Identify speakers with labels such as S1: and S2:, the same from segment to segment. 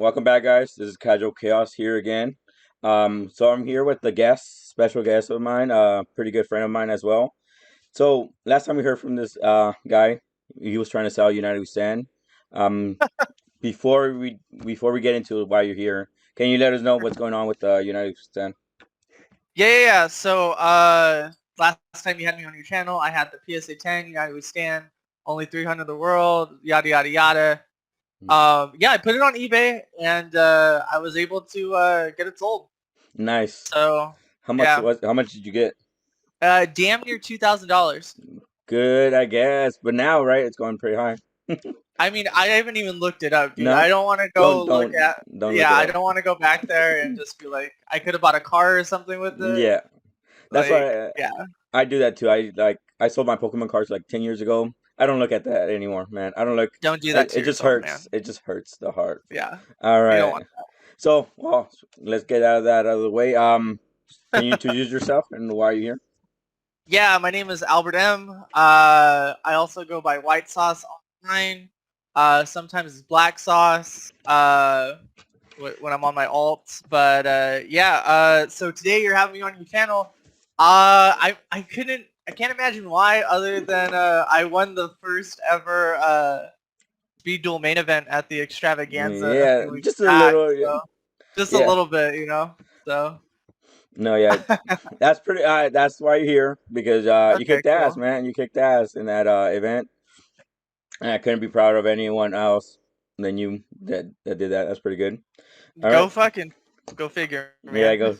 S1: welcome back, guys. This is Casual Chaos here again. So I'm here with the guest, special guest of mine, pretty good friend of mine as well. So last time we heard from this guy, he was trying to sell United We Stand. Um, before we get into why you're here, can you let us know what's going on with United We Stand?
S2: Yeah. Last time you had me on your channel, I had the PSA 10, United We Stand, only 300 in the world, yada yada yada. Yeah, I put it on eBay and I was able to get it sold.
S1: Nice.
S2: So
S1: How much
S2: yeah,
S1: was? How much did you get?
S2: damn near $2,000.
S1: Good, I guess. But now, right, it's going pretty high.
S2: I mean, I haven't even looked it up, dude. I
S1: No,
S2: don't want to go
S1: don't
S2: look
S1: don't
S2: at.
S1: don't look
S2: Yeah,
S1: it
S2: I
S1: up.
S2: don't want to go back there and just be like, I could have bought a car or something with it.
S1: Yeah, that's
S2: Like,
S1: why.
S2: yeah,
S1: I do that too. I sold my Pokemon cards like 10 years ago. I don't look at that anymore, man. I don't look.
S2: don't do that
S1: It
S2: to
S1: just
S2: yourself,
S1: hurts.
S2: man.
S1: It just hurts the heart.
S2: Yeah,
S1: All
S2: you don't
S1: right.
S2: want
S1: So, well, let's get out of that out of the way. Can you
S2: that.
S1: introduce yourself and why are you here?
S2: Yeah, my name is Albert M. I also go by WhiteSauce online. Sometimes it's Black Sauce when I'm on my alts. But yeah, so today you're having me on your channel. I can't imagine why other than I won the first ever Speed Duel main event at the Extravaganza a
S1: Yeah,
S2: few weeks
S1: just a
S2: back.
S1: little.
S2: So just a
S1: Yeah.
S2: little bit, you know. So
S1: No, yeah. That's pretty. That's why you're here because you
S2: okay,
S1: kicked ass,
S2: cool.
S1: man. You kicked ass in that event, and I couldn't be proud of anyone else than you that did that. That's pretty good. All right.
S2: Go fucking go figure,
S1: Yeah,
S2: man.
S1: I go.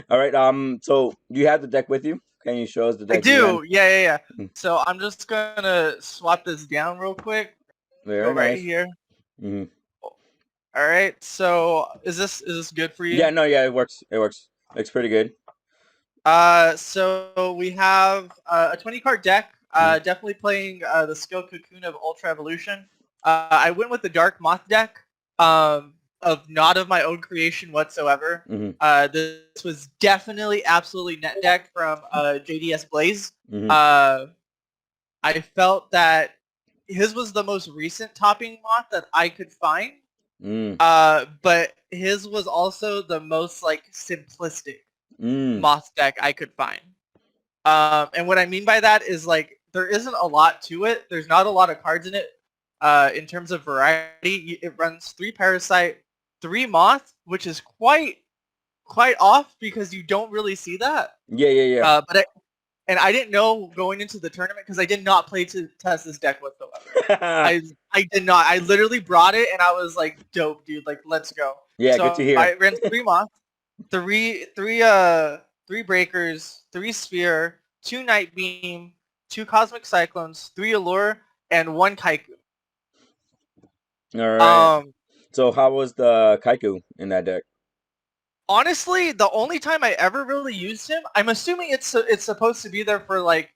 S1: All right. So you have the deck with you? Can you show us the
S2: I
S1: deck again?
S2: do. Yeah.
S1: Mm,
S2: So I'm just gonna swap this down real quick. Go
S1: very
S2: right
S1: nice.
S2: here.
S1: Hmm.
S2: All right. So is this good for you?
S1: Yeah, no, yeah, it works. It works. Looks pretty good.
S2: So we have a 20 card deck.
S1: Hmm.
S2: Definitely playing the Skill Cocoon of Ultra Evolution. I went with the Dark Moth deck. Of not of my own creation whatsoever.
S1: Hmm.
S2: This was definitely absolutely net deck from JDS Blaze.
S1: Hmm.
S2: Uh, I felt that his was the most recent topping moth that I could find.
S1: Mm.
S2: But his was also the most like simplistic
S1: Mm.
S2: moth deck I could find. And what I mean by that is like there isn't a lot to it. There's not a lot of cards in it. In terms of variety, it runs 3 Parasite, 3 Moth, which is quite off because you don't really see that.
S1: Yeah.
S2: And I didn't know going into the tournament because I did not play to test this deck whatsoever. I did not. I literally brought it and I was like, dope, dude. Like, let's go.
S1: Yeah, good to
S2: So I
S1: hear.
S2: ran 3 Moth, three Breakers, 3 Sphere, 2 Night Beam, 2 Cosmic Cyclones, 3 Allure, and 1 Kaiku.
S1: All right.
S2: Um,
S1: So how was the Kaiku in that deck?
S2: Honestly, the only time I ever really used him, I'm assuming it's supposed to be there for like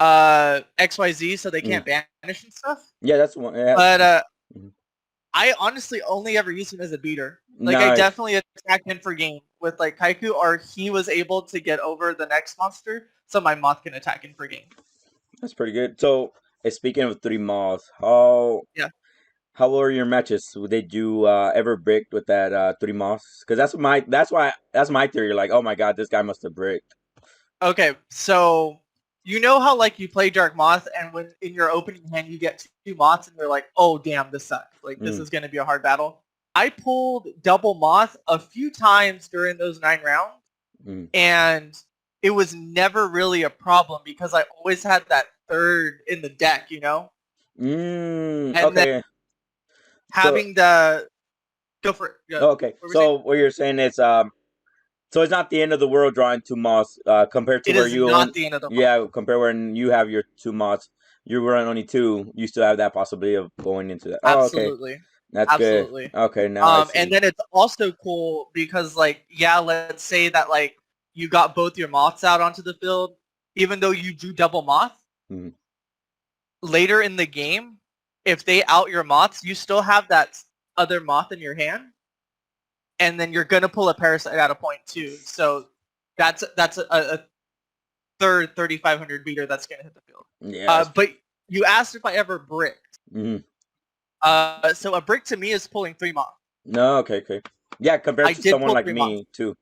S2: XYZ so they
S1: Mm.
S2: can't banish and stuff.
S1: Yeah, that's one. Yeah.
S2: But
S1: Mhm.
S2: I honestly only ever used him as a beater. Like I
S1: Nice.
S2: definitely attacked him for game with like Kaiku, or he was able to get over the next monster, so my moth can attack him for game.
S1: That's pretty good. So, speaking of three moths, how were your matches? Did you ever brick with that three moths? Because that's my theory. Like, oh my god, this guy must have bricked.
S2: Okay, so you know how like you play Dark Moth and when in your opening hand you get 2 moths and you're like, oh damn, this sucks. Like this
S1: Mm.
S2: is gonna be a hard battle. I pulled double moth a few times during those 9 rounds
S1: Mm.
S2: and it was never really a problem because I always had that third in the deck, you know? And then
S1: Okay. So
S2: having the go for it. Yeah.
S1: okay.
S2: What were we saying?
S1: So what you're saying is so it's not the end of the world drawing two moths compared to
S2: It
S1: where
S2: is
S1: you
S2: not
S1: own.
S2: the end of the world.
S1: Yeah, compare when you have your two moths, you run only two. You still have that possibility of going into that. Oh, okay,
S2: Absolutely.
S1: that's good.
S2: Absolutely.
S1: Okay, now I
S2: And
S1: see.
S2: then it's also cool because, like, yeah, let's say that, like, you got both your moths out onto the field, even though you drew double moth,
S1: Mhm.
S2: later in the game, if they out your moths, you still have that other moth in your hand, and then you're going to pull a parasite at a point, too. So that's a third 3,500 beater that's going to hit the field.
S1: Yeah.
S2: But you asked if I ever bricked.
S1: Hmm.
S2: So a brick to me is pulling 3 moths.
S1: No, okay. Yeah, compared
S2: I
S1: to
S2: did
S1: someone
S2: pull
S1: like
S2: three moths.
S1: me too.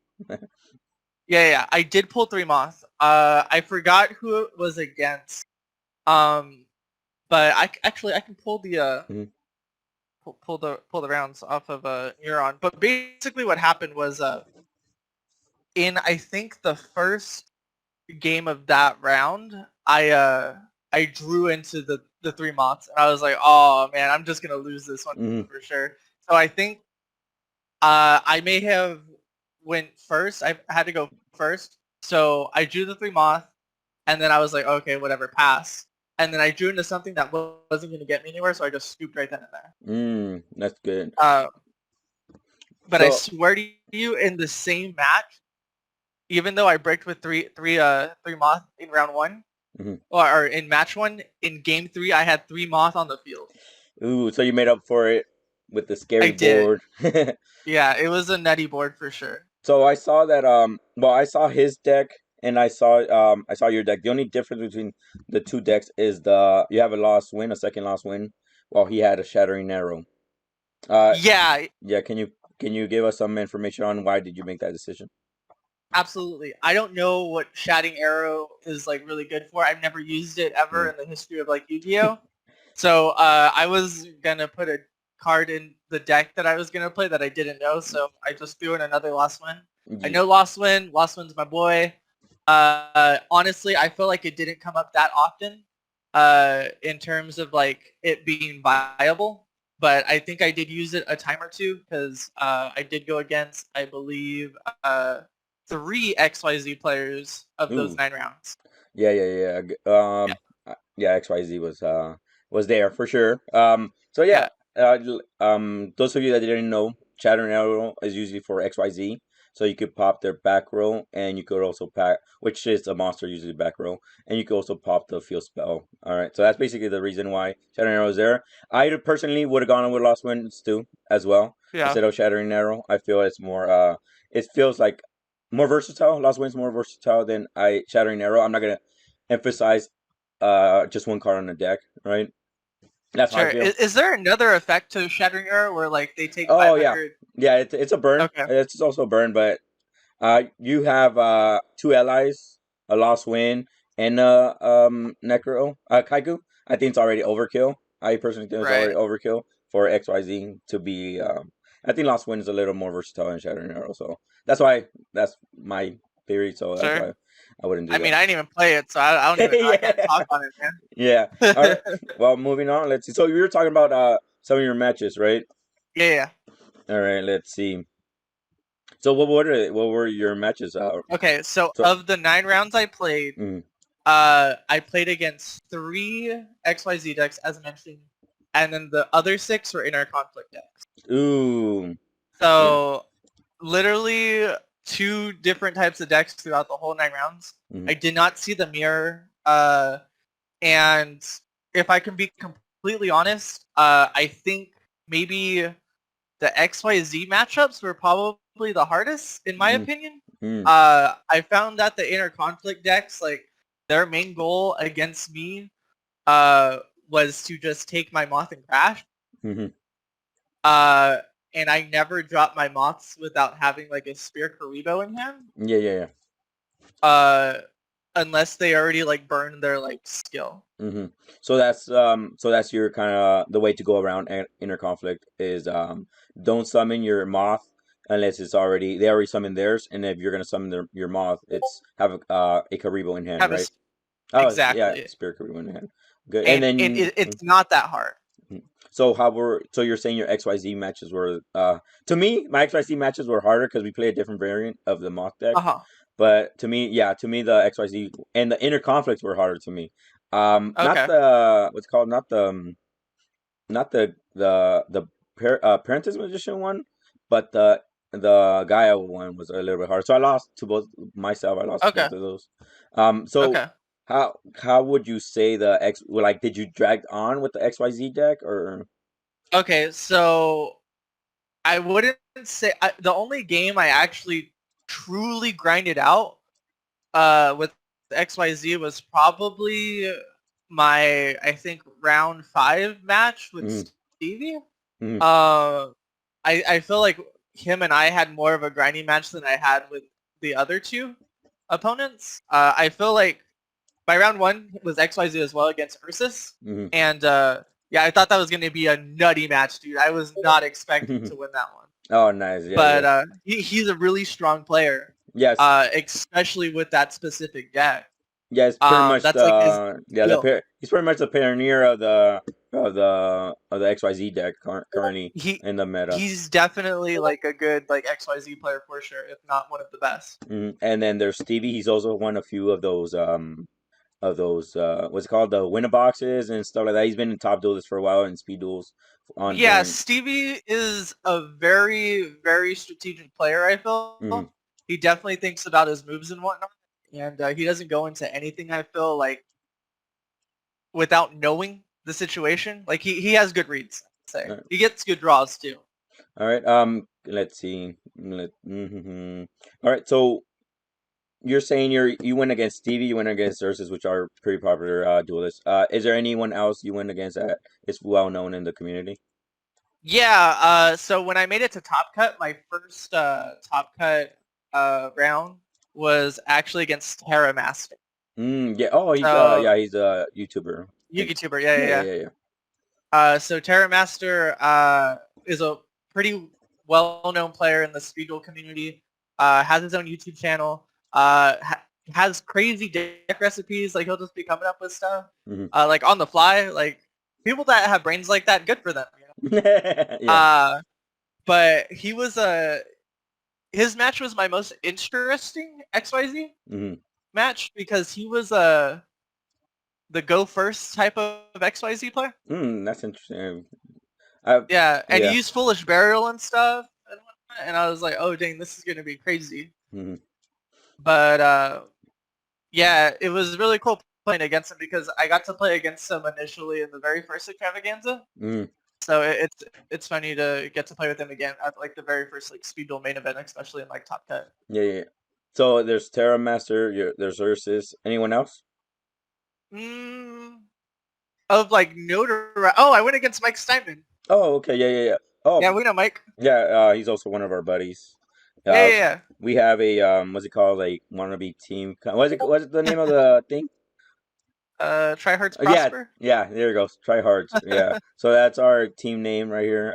S2: Yeah, I did pull three moths. I forgot who it was against. Um, but I can pull the
S1: Mhm.
S2: pull the rounds off of Neuron. But basically, what happened was in I think the first game of that round, I drew into the three moths, and I was like, oh man, I'm just gonna lose this one
S1: Mhm.
S2: for sure. So I think I may have went first. I had to go first, so I drew the three moth, and then I was like, okay, whatever, pass. And then I drew into something that wasn't going to get me anywhere, so I just scooped right then and there.
S1: That's good.
S2: Uh, but I
S1: So,
S2: swear to you, in the same match, even though I bricked with three moth in round one,
S1: mhm.
S2: or in match one, in game three, I had three moth on the field.
S1: Ooh, so you made up for it with the
S2: I
S1: scary
S2: did.
S1: board.
S2: Yeah, it was a nutty board for sure.
S1: So I saw that well I saw his deck and I saw your deck. The only difference between the two decks is the you have a lost win, a second lost win, while he had a shattering arrow. Uh
S2: Yeah,
S1: yeah, can you give us some information on why did you make that decision?
S2: absolutely. I don't know what Shatting Arrow is like really good for. I've never used it ever
S1: Mm.
S2: in the history of like Yu-Gi-Oh. So I was gonna put a card in the deck that I was gonna play that I didn't know. So I just threw in another Lost Win. I
S1: Ye-
S2: know Lost Win. Lost Win's my boy. Honestly, I feel like it didn't come up that often in terms of like it being viable. But I think I did use it a time or two because I did go against, I believe, three XYZ players of those
S1: Ooh.
S2: 9 rounds.
S1: Yeah.
S2: Yeah,
S1: Yeah, XYZ was there for sure. So yeah,
S2: yeah,
S1: those of you that didn't know, Chattering Arrow is usually for XYZ. So you could pop their back row, and you could also pack, which is a monster usually back row, and you could also pop the field spell. All right, so that's basically the reason why Chattering Arrow is there. I personally would have gone with Lost Winds too, as well,
S2: yeah.
S1: instead of Shattering Arrow. I feel it's more, it feels like more versatile. Lost Winds more versatile than I Shattering Arrow. I'm not gonna emphasize just one card on the deck, right? That's how I
S2: Sure.
S1: feel.
S2: Is there another effect to Shattering Arrow where like they take
S1: Oh yeah,
S2: 500?
S1: yeah. It's a burn.
S2: Okay.
S1: It's also a burn, but you have two allies, a lost win, and Necro Kaiku. I think it's already overkill. I personally think it's
S2: Right.
S1: already overkill for XYZ to be. I think lost win is a little more versatile than Shattering Arrow, so that's my theory. So that's
S2: Sure.
S1: why I wouldn't do
S2: I mean,
S1: that.
S2: I didn't even play it, so I don't even know. I can't
S1: Yeah.
S2: talk on it,
S1: Yeah. All right.
S2: man.
S1: Well, moving on. Let's see. So you were talking about some of your matches, right?
S2: Yeah.
S1: All right. Let's see. So what were your matches?
S2: Okay. So
S1: So
S2: of the 9 rounds I played,
S1: mm,
S2: I played against three XYZ decks, as mentioned, and then the other six were inner conflict decks.
S1: ooh, yeah.
S2: So literally two different types of decks throughout the whole 9 rounds.
S1: Mm,
S2: I did not see the mirror. And if I can be completely honest, I think maybe the XYZ matchups were probably the hardest, in my
S1: mm,
S2: opinion.
S1: mm,
S2: I found that the inner conflict decks, like their main goal against me, was to just take my moth and crash.
S1: mm-hmm.
S2: Uh, and I never dropped my moths without having like a spear Karibo in hand.
S1: Yeah.
S2: Uh, unless they already like burned their like skill.
S1: Mm-hmm. So that's your kind of the way to go around inner conflict is don't summon your moth unless it's already they already summoned theirs, and if you're gonna summon your moth, it's have a Karibo in hand,
S2: Have a
S1: right? Oh yeah,
S2: exactly,
S1: Spirit Karibo in hand. Good, and
S2: and
S1: then.
S2: it's not that hard.
S1: Mhm. So how were so you're saying your XYZ matches were to me my XYZ matches were harder because we play a different variant of the mock deck.
S2: Uh huh.
S1: But to me, yeah, to me the XYZ and the inner conflicts were harder to me. Not
S2: Okay.
S1: the what's it called not the Parentis Magician one, but the Gaia one was a little bit harder. So I lost to both myself. I lost to
S2: Okay.
S1: both of those. So
S2: Okay.
S1: how would you say the X well, like did you drag on with the XYZ deck or?
S2: Okay. So I wouldn't say the only game I actually truly grinded out with XYZ was probably my I think round 5 match with
S1: Mm,
S2: Stevie.
S1: mm,
S2: Uh, I feel like him and I had more of a grinding match than I had with the other two opponents. I feel like my round one was XYZ as well against Ursus,
S1: Hmm.
S2: and yeah, I thought that was going to be a nutty match, dude. I was not expecting to win that one,
S1: Oh, nice. Yeah,
S2: but
S1: yeah.
S2: he's a really strong player,
S1: Yes.
S2: especially with that specific deck.
S1: Yeah, it's pretty much
S2: That's like his skill.
S1: he's pretty much the pioneer of the XYZ deck currently
S2: He
S1: in the meta.
S2: he's definitely like a good like XYZ player for sure, if not one of the best.
S1: And then there's Stevie. He's also won a few of those what's it called, the winner boxes and stuff like that. He's been in top duels for a while and speed duels on
S2: Yeah,
S1: during.
S2: Stevie is a very, very strategic player, I
S1: Hmm.
S2: feel. He definitely thinks about his moves and whatnot. And he doesn't go into anything, I feel, like, without knowing the situation. Like, he has good reads, I'd say. He gets good draws, too.
S1: All right. Let's see. All right. So you're saying you went against Stevie, you went against Ursus, which are pretty popular duelists. Is there anyone else you went against that is well known in the community?
S2: Yeah, so when I made it to Top Cut, my first Top Cut round was actually against Terra Master.
S1: Yeah. Oh,
S2: So,
S1: he's a YouTuber. I think.
S2: YouTuber, yeah, yeah,
S1: Yeah,
S2: yeah.
S1: yeah, yeah.
S2: So Terra Master is a pretty well-known player in the Speed Duel community. Has his own YouTube channel. Has crazy deck recipes. Like he'll just be coming up with stuff,
S1: Hmm.
S2: like on the fly. Like people that have brains like that, good for them.
S1: Yeah.
S2: But he was his match was my most interesting XYZ
S1: Hmm.
S2: match because he was the go first type of XYZ player.
S1: That's interesting. I
S2: Yeah, and he
S1: yeah.
S2: used Foolish Burial and stuff, and whatnot, and I was like, oh dang, this is gonna be crazy.
S1: Hmm.
S2: But yeah, it was really cool playing against him because I got to play against him initially in the very first extravaganza.
S1: Mm.
S2: So it's funny to get to play with him again at like the very first like Speed Duel main event, especially in like Top Cut.
S1: Yeah, yeah. So there's Terra Master. There's Ursus. Anyone else?
S2: Mm, of like notoriety. Oh, I went against Mike Steinman.
S1: Oh, okay. Yeah, yeah, yeah. Oh,
S2: Yeah, we know Mike.
S1: yeah. He's also one of our buddies.
S2: Yeah,
S1: Uh,
S2: yeah,
S1: we have a what's it called? Like wannabe team. What's the name of the thing?
S2: yeah. Try Hearts
S1: Yeah,
S2: Prosper.
S1: yeah. There you go. Try hard. Yeah. So that's our team name right here.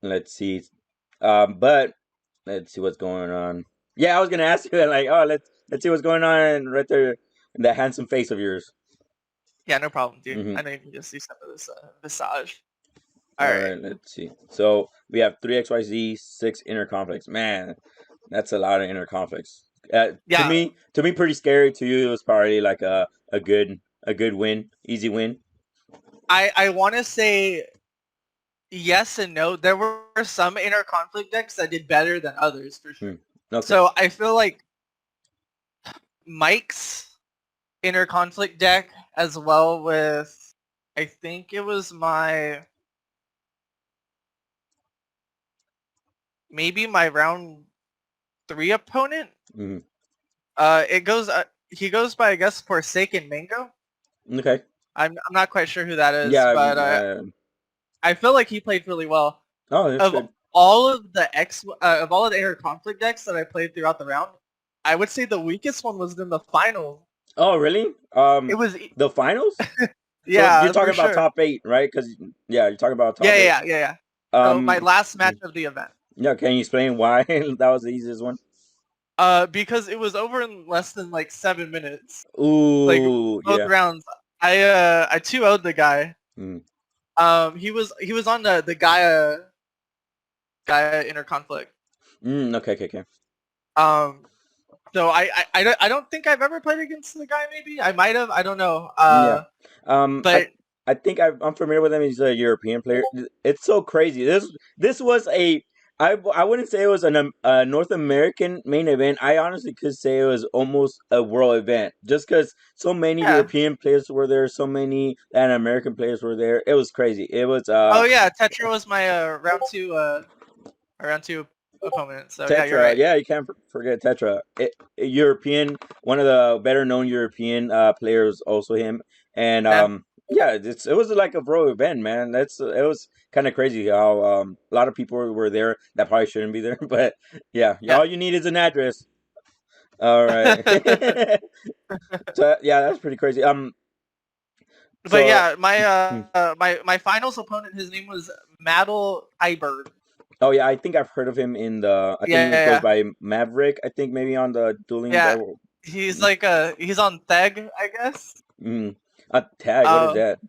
S1: Let's see. But let's see what's going on. Yeah, I was gonna ask you that. Like, oh, let's see what's going on right there. That handsome face of yours.
S2: Yeah, no problem, dude.
S1: Hmm.
S2: I know you can just do some of this visage. All
S1: All
S2: right.
S1: right, let's see. So we have three XYZ, six inner conflicts. Man, that's a lot of inner conflicts.
S2: Yeah,
S1: To me, pretty scary. To you, it was probably like a good win, easy win.
S2: I want to say yes and no. There were some inner conflict decks that did better than others for sure.
S1: Hmm. Okay.
S2: So I feel like Mike's inner conflict deck, as well with I think it was my maybe my round 3 opponent.
S1: Hmm.
S2: It goes. He goes by I guess Forsaken Mango.
S1: Okay.
S2: I'm not quite sure who that is,
S1: Yeah.
S2: but I feel like he played really well.
S1: Oh, that's
S2: Of
S1: good.
S2: all of the of all of the inner conflict decks that I played throughout the round, I would say the weakest one was in the final.
S1: Oh, really?
S2: It was
S1: The finals? So you're
S2: yeah, for
S1: talking about
S2: sure.
S1: top eight, right? Because yeah, you're talking about
S2: Yeah,
S1: top eight.
S2: yeah, yeah, yeah. So my
S1: Um,
S2: last match of the event.
S1: yeah. Can you explain why that was the easiest one?
S2: Because it was over in less than like 7 minutes. Like
S1: Ooh,
S2: both
S1: yeah.
S2: rounds. I 2-0'd the guy.
S1: Mm.
S2: He was on the Gaia inner conflict.
S1: Okay, okay, okay.
S2: Um, so I don't think I've ever played against the guy. Maybe I might have. I don't know.
S1: Yeah. Um, I
S2: But
S1: I think I'm familiar with him. He's a European player. It's so crazy. This was I wouldn't say it was a North American main event. I honestly could say it was almost a world event, just because so many
S2: yeah.
S1: European players were there, so many Latin American players were there. It was crazy. It was
S2: Oh yeah, Tetra was my round two opponent. So yeah, you're
S1: Tetra.
S2: right.
S1: Yeah, you can't forget Tetra. European, one of the better known European players, also him, and
S2: Yeah.
S1: Yeah, it was like a bro event, man. It was kind of crazy how a lot of people were there that probably shouldn't be there, but yeah,
S2: Yeah.
S1: all you need is an address. All right. So yeah, that's pretty crazy.
S2: But
S1: So
S2: yeah,
S1: hmm.
S2: my finals opponent, his name was Madel Iberg.
S1: Oh yeah, I think I've heard of him in the. I think
S2: Yeah,
S1: he goes
S2: yeah,
S1: by Maverick. I think maybe on the dueling
S2: yeah.
S1: devil.
S2: He's like he's on Theg, I guess.
S1: Mm. A tag. What is
S2: Uh,
S1: that?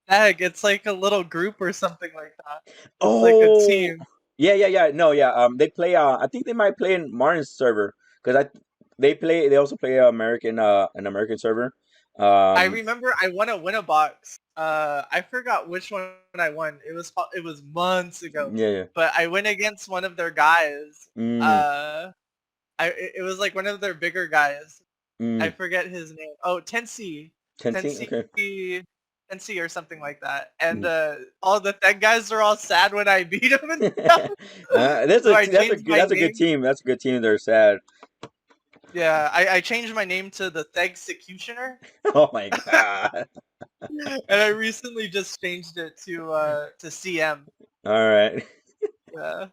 S2: Theg. It's like a little group or something like that. It's like a
S1: Oh,
S2: team.
S1: yeah, yeah, yeah. No, yeah. They play. I think they might play in Martin's server because they play. They also play American. An American server.
S2: I
S1: Um.
S2: remember I won a win-a-box. I forgot which one I won. It was months ago,
S1: Yeah, yeah.
S2: but I went against one of their guys.
S1: Mm.
S2: It was like one of their bigger guys. I
S1: Mm.
S2: forget his name. Oh, Tensei,
S1: Tensing.
S2: Tensei,
S1: Okay.
S2: Tensei or something like that. And
S1: Mm.
S2: all the Tech guys are all sad when I beat them and stuff.
S1: That's
S2: So I
S1: that's a
S2: changed
S1: good
S2: my
S1: that's a good
S2: name.
S1: team. That's a good team. They're sad.
S2: Yeah, I changed my name to the Thegsecutioner,
S1: Oh my god.
S2: and I recently just changed it to CM.
S1: All right.
S2: Yeah.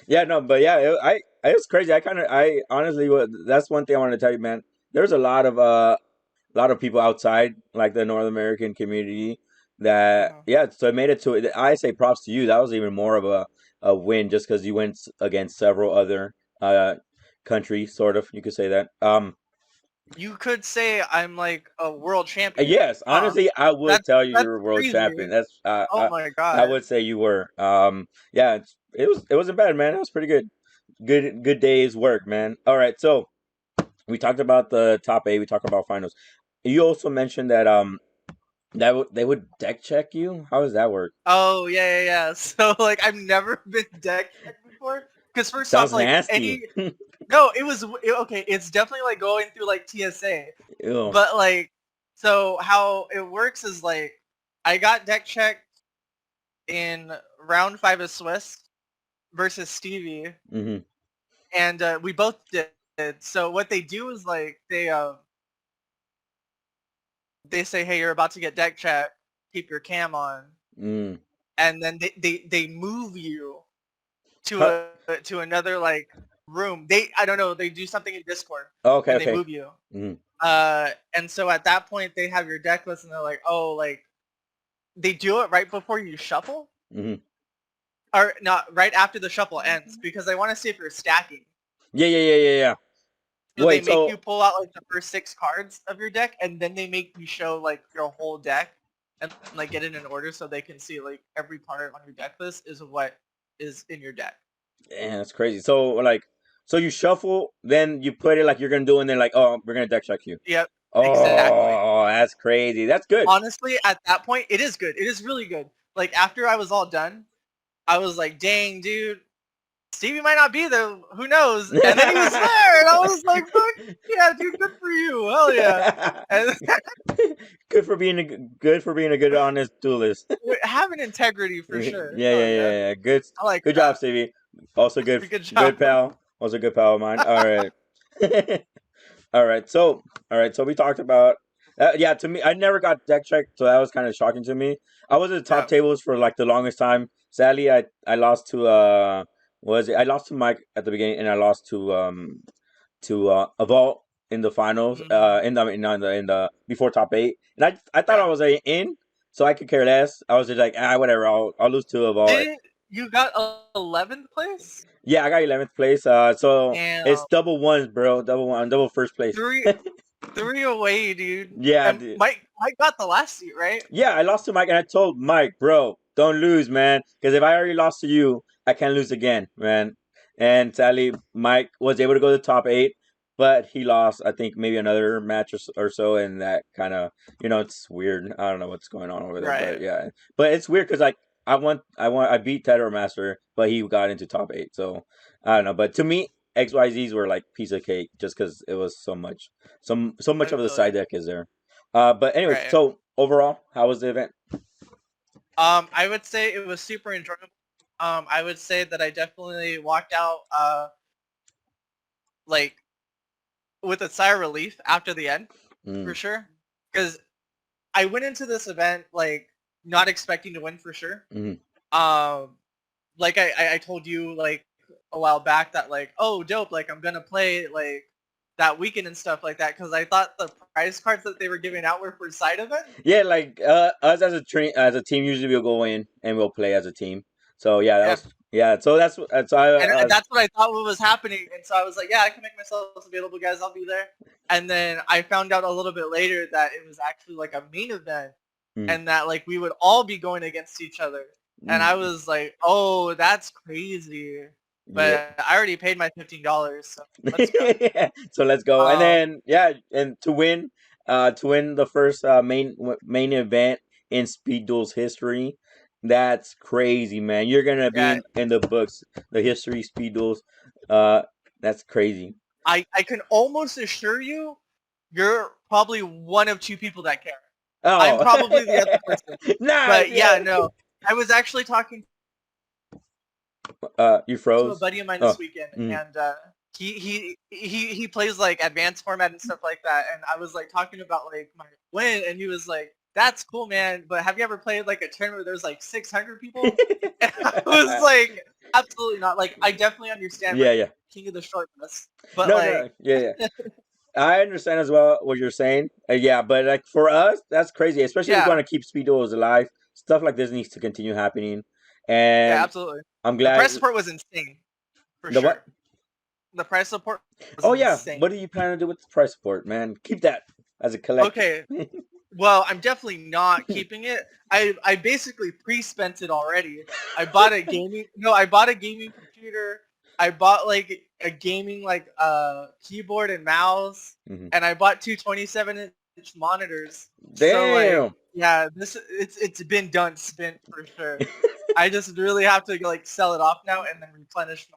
S1: Yeah, no, but yeah, it was crazy. I honestly, that's one thing I wanted to tell you, man. There's a lot of people outside like the North American community that
S2: Uh-huh.
S1: yeah, so it made it to. I say props to you. That was even more of a win just because you went against several other countries, sort of. You could say that.
S2: You could say I'm like a world champion,
S1: Yes,
S2: huh?
S1: honestly, I would tell you
S2: That's
S1: you're a world champion.
S2: crazy.
S1: That's
S2: Oh my
S1: I
S2: god.
S1: would say you were. Yeah, it wasn't bad, man. It was pretty good. Good day's work, man. All right, so we talked about the top eight. We talked about finals. You also mentioned that they would deck check you. How does that work?
S2: Oh yeah, yeah, yeah. So like I've never been deck checked before. Because first off,
S1: Sounds
S2: like
S1: nasty.
S2: no, okay. It's definitely like going through like TSA,
S1: Ew.
S2: but like so how it works is like I got deck checked in round 5 of Swiss versus Stevie,
S1: Hmm.
S2: and we both did. So what they do is like they say, hey, you're about to get deck checked. Keep your cam on,
S1: Mm.
S2: and then they move you
S1: Huh.
S2: to another like room. I don't know, they do something in Discord
S1: Okay,
S2: and they
S1: okay.
S2: move you.
S1: Mm.
S2: And so at that point they have your deck list and they're like, oh, like they do it right before you shuffle
S1: Hmm.
S2: or not right after the shuffle ends because they want to see if you're stacking.
S1: Yeah, yeah, yeah, yeah, yeah.
S2: So they
S1: Wait,
S2: make
S1: so
S2: you pull out like the first 6 cards of your deck and then they make you show like your whole deck and like get it in order so they can see like every part on your deck list is what is in your deck.
S1: damn, that's crazy. So like, so you shuffle, then you put it like you're gonna do, and then like, oh, we're gonna deck check you.
S2: Yep, exactly.
S1: Oh, that's crazy. That's good.
S2: Honestly, at that point, it is good. It is really good. Like after I was all done, I was like, "Dang, dude, Stevie might not be there. Who knows?" And then he was there, and I was like, "Fuck yeah, dude, good for you. Hell yeah!" And
S1: Good for being a good honest duelist.
S2: having integrity for
S1: Yeah,
S2: sure.
S1: yeah,
S2: Hell
S1: yeah,
S2: yeah,
S1: yeah. Good,
S2: I like
S1: good job,
S2: that.
S1: Stevie. Also
S2: Good job.
S1: good pal. Also good pal of mine. All right. All right. So we talked about. Yeah, to me, I never got deck checked, so that was kind of shocking to me. I was at the top
S2: Yeah.
S1: tables for like the longest time. Sadly, I lost to what was it? I lost to Mike at the beginning, and I lost to a vault in the finals.
S2: Hmm.
S1: In the before top eight, and I thought I
S2: Yeah.
S1: was in, so I could care less. I was just like, whatever. I'll lose to a vault.
S2: Did you got 11th place?
S1: Yeah, I got 11th place. So it's
S2: Damn.
S1: double ones, bro. Double one, double first place.
S2: Three 3 away, dude.
S1: Yeah,
S2: And
S1: dude.
S2: Mike got the last seat, right?
S1: Yeah, I lost to Mike, and I told Mike, bro, don't lose, man, because if I already lost to you, I can't lose again, man. And sadly, Mike was able to go to the top eight, but he lost. I think maybe another match or so, and that kind of, it's weird. I don't know what's going on over there, but
S2: Right.
S1: yeah, but it's weird because like I beat Tedder Master, but he got into top eight, so I don't know. But to me, XYZs were like piece of cake just because it was so much
S2: I
S1: of the
S2: feel
S1: side
S2: you.
S1: deck is there. But anyways,
S2: Right.
S1: so overall, how was the event?
S2: I would say it was super enjoyable. I would say that I definitely walked out like with a sigh of relief after the end, for
S1: Mm,
S2: sure. Because I went into this event like not expecting to win for sure.
S1: Mhm.
S2: Like I told you like a while back that like, oh dope, like I'm gonna play like that weekend and stuff like that because I thought the prize cards that they were giving out were for side event.
S1: Yeah, like us as a team usually we'll go in and we'll play as a team. So yeah, that
S2: Yeah,
S1: was yeah. So that's I
S2: and that's what I thought what was happening, and so I was like, yeah, I can make myself available, guys. I'll be there. And then I found out a little bit later that it was actually like a main event,
S1: mm,
S2: and that like we would all be going against each other. And I
S1: mm,
S2: was like, oh, that's crazy.
S1: yeah.
S2: But I already paid my $15, so let's go.
S1: So let's go. And
S2: Um,
S1: then yeah, and to win the first main event in Speed Duel's history, that's crazy, man. You're gonna be
S2: yeah,
S1: in the books, the history Speed Duels. Uh, that's crazy.
S2: I can almost assure you, you're probably one of two people that care. I'm
S1: Oh,
S2: probably the other person.
S1: nice.
S2: But yeah,
S1: Yeah.
S2: no, I was actually talking
S1: You
S2: to a
S1: froze.
S2: buddy of mine
S1: Oh.
S2: this weekend,
S1: Mm.
S2: and he plays like advanced format and stuff like that. And I was like talking about like my win, and he was like, "That's cool, man. But have you ever played like a tournament where there's like 600 people?" And I was like, "Absolutely not. Like, I definitely understand
S1: Yeah,
S2: like
S1: yeah.
S2: king of the short list, but
S1: No, no,
S2: like,
S1: yeah, yeah. I understand as well what you're saying. Yeah, but like for us, that's crazy. Especially if we
S2: yeah,
S1: want to keep Speed Duels alive. Stuff like this needs to continue happening.
S2: yeah,
S1: And
S2: absolutely.
S1: I'm
S2: The
S1: glad
S2: price support was insane for
S1: the what?
S2: sure. The price support was
S1: Oh yeah,
S2: insane.
S1: what do you plan to do with the price support, man? Keep that as a collector.
S2: Okay, well, I'm definitely not keeping it. I basically pre-spent it already. I bought a gaming computer. I bought like a gaming like keyboard and mouse,
S1: Mhm.
S2: and I bought two 27-inch monitors. So like
S1: Damn.
S2: yeah, it's been done spent for sure. I just really have to like sell it off now and then replenish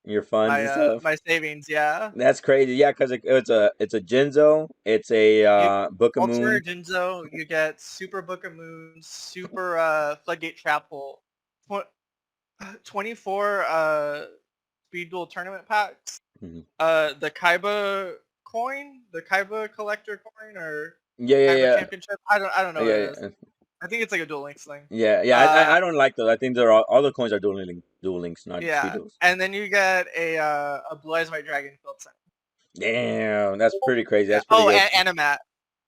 S1: Your funds and stuff.
S2: my savings. Yeah.
S1: That's crazy. Yeah, because it's a Genzo. It's a
S2: You
S1: Book of
S2: Ultra
S1: Moon.
S2: Jinzo, you get Super Book of Moon, Super Floodgate Trap Hole, 24 Speed Duel tournament packs,
S1: Mhm.
S2: the Kaiba coin, the Kaiba collector coin, or
S1: Yeah,
S2: Kaiba
S1: yeah,
S2: championship. I don't know what
S1: yeah,
S2: it is.
S1: yeah.
S2: I think it's like a Duel Links thing.
S1: Yeah.
S2: Uh,
S1: I don't like those. I think they're all the coins are dual links, not
S2: yeah,
S1: speedos.
S2: and then you get a Blue Eyes White Dragon field set.
S1: Damn, that's pretty crazy.
S2: Yeah.
S1: That's pretty
S2: Oh,
S1: good.
S2: and a mat.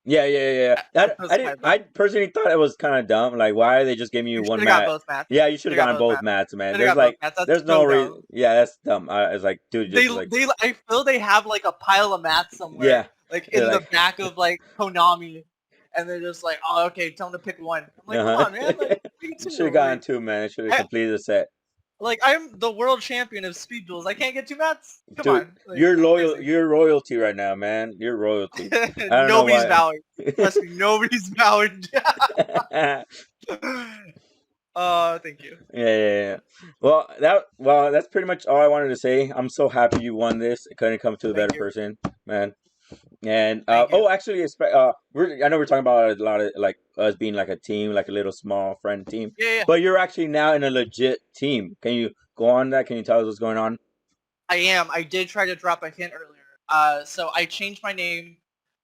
S1: I
S2: Those
S1: I didn't.
S2: Kaiba.
S1: I personally thought it was kind of dumb. Like, why are they just giving you
S2: You should
S1: one
S2: have got
S1: mat?
S2: both mats.
S1: Yeah, you should
S2: Should
S1: have
S2: have got
S1: gotten
S2: both
S1: both
S2: mats.
S1: mats, man.
S2: Should have got both mats. That's
S1: There's no
S2: so
S1: reason.
S2: dumb.
S1: Yeah, that's dumb. I was like, dude, just like,
S2: I feel they have like a pile of mats
S1: yeah,
S2: somewhere, like
S1: they're
S2: in the
S1: like,
S2: back of like Konami, and they're just like, oh, okay, tell them to pick one. I'm like, come
S1: uh
S2: on, man, like pick
S1: you should have
S2: two.
S1: gotten two, man. Should have
S2: I,
S1: completed the set.
S2: I'm the world champion of speed duels. I can't get two mats. Come
S1: Dude,
S2: on, like
S1: you're loyal.
S2: crazy.
S1: You're royalty right now, man. You're royalty. I don't know
S2: Nobody's
S1: why.
S2: bowing. Trust me, nobody's bowing.
S1: Yeah,
S2: Thank you.
S1: yeah. Well, that's pretty much all I wanted to say. I'm so happy you won this. It couldn't come to a
S2: Thank
S1: better
S2: you.
S1: person, man. And
S2: Thank you.
S1: actually, I know we're talking about a lot of like us being like a team, like a little small friend team,
S2: Yeah, yeah,
S1: but you're actually now in a legit team. Can you go on that? Can you tell us what's going on?
S2: I am. I did try to drop a hint earlier. So I changed my name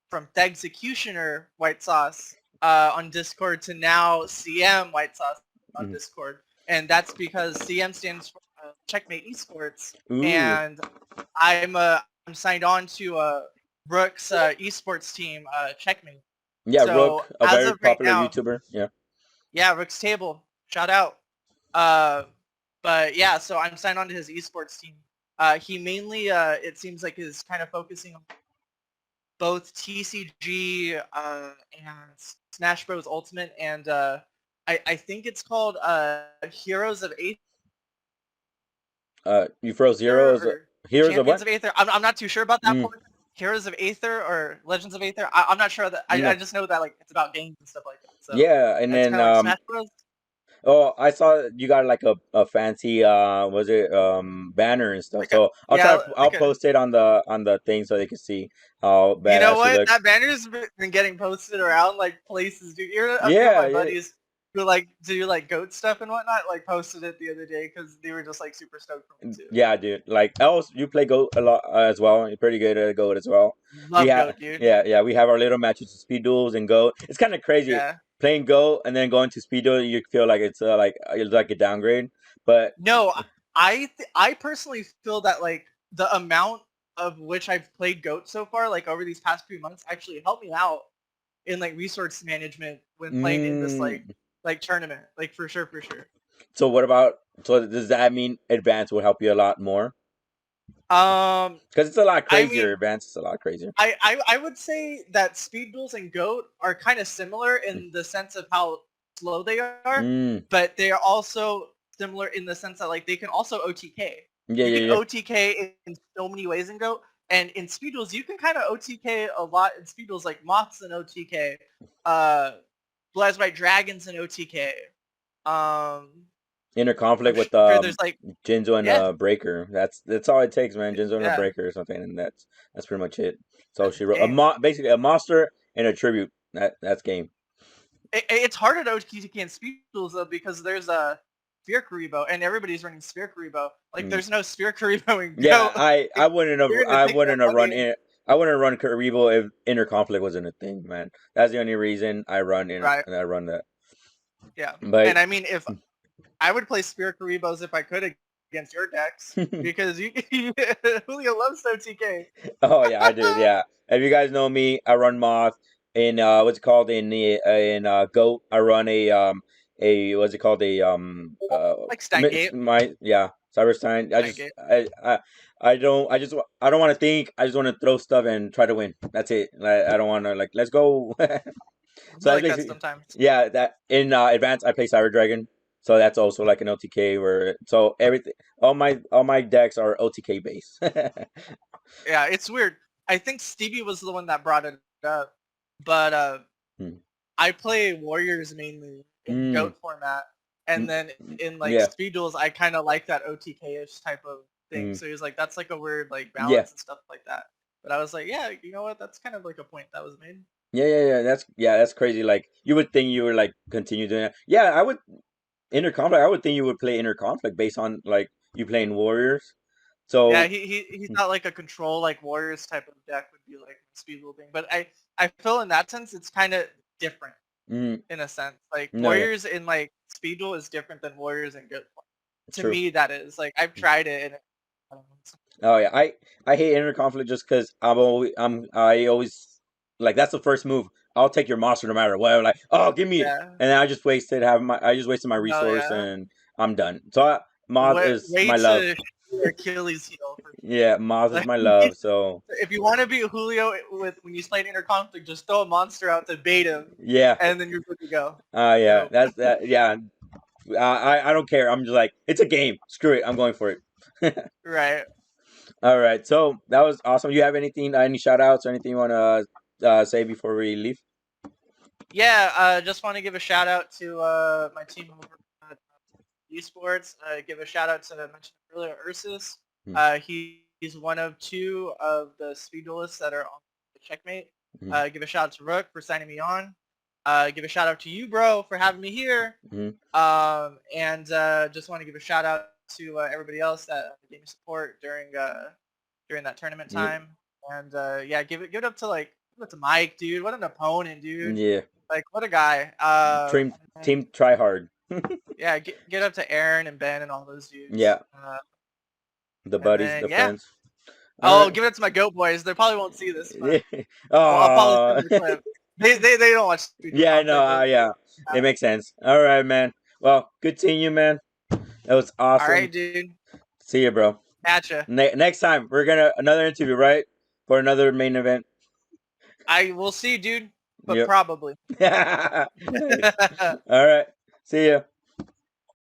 S2: from Tcgplayer WhiteSauce on Discord to now CM WhiteSauce on
S1: Mhm.
S2: Discord, and that's because CM stands for Checkmate Esports,
S1: Ooh,
S2: and I'm signed on to Rook's esports team, Checkmate.
S1: yeah,
S2: So
S1: Rook, a
S2: as
S1: very
S2: of right
S1: popular
S2: now,
S1: YouTuber. Yeah.
S2: yeah, Rook's Table, shout out. Uh, but yeah, so I'm signed on to his esports team. He mainly, it seems like, is kind of focusing on both TCG and Smash Bros. Ultimate, and I think it's called Heroes of
S1: You froze
S2: Aether
S1: heroes.
S2: or
S1: Heroes of
S2: Champions
S1: what?
S2: of Aether. I'm not too sure about that
S1: Mm,
S2: part. Heroes of Aether or Legends of Aether. I'm not sure that. I
S1: no.
S2: just know that like it's about games and stuff like that. So
S1: Yeah, and
S2: it's
S1: then
S2: kind of like Smash Bros.
S1: oh, I saw you got like a fancy was it banner and stuff.
S2: Like a
S1: So
S2: yeah,
S1: I'll
S2: like a.
S1: post it on the thing so they can see how
S2: You know
S1: badass you
S2: what?
S1: look.
S2: That banner's been getting posted around like places, dude. You're a few of
S1: Yeah,
S2: my
S1: yeah,
S2: buddies. do like goat stuff and whatnot. Like posted it the other day because they were just like super stoked for me too.
S1: Yeah, dude. Like else, you play Goat a lot as well. You're pretty good at Goat as well. We
S2: Love
S1: have
S2: goat, dude.
S1: yeah. We have our little matches, Speed Duels and Goat. It's kind of crazy
S2: Yeah.
S1: playing Goat and then going to Speed Duel. You feel like it's like a downgrade, but
S2: No, I personally feel that like the amount of which I've played goat so far, like over these past few months, actually helped me out in like resource management when playing in this
S1: mm,
S2: like tournament. Like for sure, for sure.
S1: so what about? So does that mean Advance will help you a lot more?
S2: Um,
S1: Because it's a lot
S2: I
S1: crazier.
S2: mean,
S1: Advance is a lot crazier.
S2: I would say that speed duels and goat are kind of similar in the sense of how slow they are,
S1: Mm,
S2: but they are also similar in the sense that like they can also OTK.
S1: yeah,
S2: You can
S1: yeah,
S2: OTK in so many ways in goat, and in speed duels you can kind of OTK a lot in speed duels, like moths and OTK, Blue Eyes White Dragons and OTK. Um,
S1: Inner
S2: I'm
S1: conflict with
S2: sure there's like
S1: Jinzo and
S2: yeah
S1: Breaker. That's all it takes, man. Jinzo and a
S2: yeah.
S1: Breaker or something, and that's pretty much it. So she wrote
S2: Game.
S1: basically a monster and a tribute. That's game.
S2: It's harder to OTK in speed duels though because there's a Sphere Karibo and everybody's running Sphere Karibo. Like
S1: Mm.
S2: there's no Sphere Karibo in
S1: Yeah,
S2: Go.
S1: I wouldn't have
S2: You're gonna take that
S1: run
S2: money.
S1: in. I wouldn't run Karibo if inner conflict wasn't a thing, man. That's the only reason I run
S2: Right.
S1: I run that.
S2: Yeah.
S1: But
S2: And I mean if I would play Sphere Karibos if I could against your decks because you Julio loves OTK.
S1: oh yeah, I do. Yeah, if you guys know me, I run Moth in what's it called in Goat. I run a what's it called
S2: Like Steingate.
S1: my yeah Cyberstein.
S2: Steingate.
S1: I don't want to think. I just want to throw stuff and try to win. That's it. Like, I don't want to like let's go.
S2: I
S1: So
S2: feel
S1: that's
S2: like that
S1: basically
S2: sometimes.
S1: yeah. That in advance I play Cyber Dragon, so that's also like an OTK where so everything all my decks are OTK based.
S2: Yeah, it's weird. I think Stevie was the one that brought it up. But
S1: Hmm.
S2: I play Warriors mainly in
S1: Mm,
S2: Goat format, and
S1: mm,
S2: then in like
S1: yeah.
S2: Speed Duels, I kind of like that OTK-ish type of thing.
S1: Mm,
S2: So he was like, that's like a weird like
S1: yeah.
S2: balance and stuff like that. But I was like, yeah, you know what? That's kind of like a point that was made.
S1: That's crazy. Like you would think you would like continue doing that. Yeah, I would inner conflict. I would think you would play inner conflict based on like you playing warriors.
S2: Yeah,
S1: So
S2: he thought like a control like Warriors type of deck would be like Speed Duel thing. But I feel in that sense it's kind of different
S1: mm,
S2: in a sense. Like
S1: no, yeah,
S2: Warriors in like Speed Duel is different than Warriors in Goat. To
S1: true.
S2: me, that is like I've tried it and I don't know.
S1: Oh yeah, I hate inner conflict just because I always like that's the first move. I'll take your monster no matter what. I'm like, oh, give me it,
S2: Yeah.
S1: and then I just wasted my
S2: No,
S1: resource
S2: yeah.
S1: and I'm done. So Moth
S2: Way,
S1: is
S2: way
S1: my love.
S2: to your Achilles heel for
S1: Yeah, Moth is
S2: like,
S1: my love. So
S2: if you want to beat Julio with when he's playing interconflict, just throw a monster out to bait him,
S1: yeah,
S2: and then you're good to go.
S1: yeah,
S2: Go.
S1: that's that. Yeah, I don't care. I'm just like it's a game. Screw it. I'm going for it.
S2: Right.
S1: All right. So that was awesome. You have anything, any shout outs or anything you want to say before we leave?
S2: Yeah. Just want to give a shout out to my team over at esports. Give a shout out to I mentioned earlier Ursus.
S1: Hmm.
S2: He's one of two of the speed duelists that are on the checkmate.
S1: Hmm.
S2: Give a shout out to Rook for signing me on. Give a shout out to you, bro, for having me here.
S1: Hmm.
S2: And just want to give a shout out to everybody else that gave me support during that tournament
S1: Yeah.
S2: time. And yeah, give it up to give it to Mike, dude. What an opponent, dude.
S1: Yeah.
S2: Like what a guy.
S1: Team try hard.
S2: Yeah, get up to Aaron and Ben and all those dudes.
S1: Yeah. The
S2: And
S1: buddies,
S2: then
S1: the
S2: yeah.
S1: friends. All
S2: Oh,
S1: right.
S2: give it up to my goat boys. They probably won't see this, but
S1: Yeah.
S2: I'll probably send
S1: Oh.
S2: them the clip. They don't watch Speed Duel
S1: Yeah, I know.
S2: Conflict.
S1: Yeah, it makes sense. All right, man. Well, good seeing you, man. That was
S2: All right,
S1: awesome.
S2: dude.
S1: See you, bro.
S2: Gotcha.
S1: Next time we're gonna another interview, right? For another main event.
S2: I will see you, dude. But
S1: Yep.
S2: probably.
S1: Nice. All right. See ya.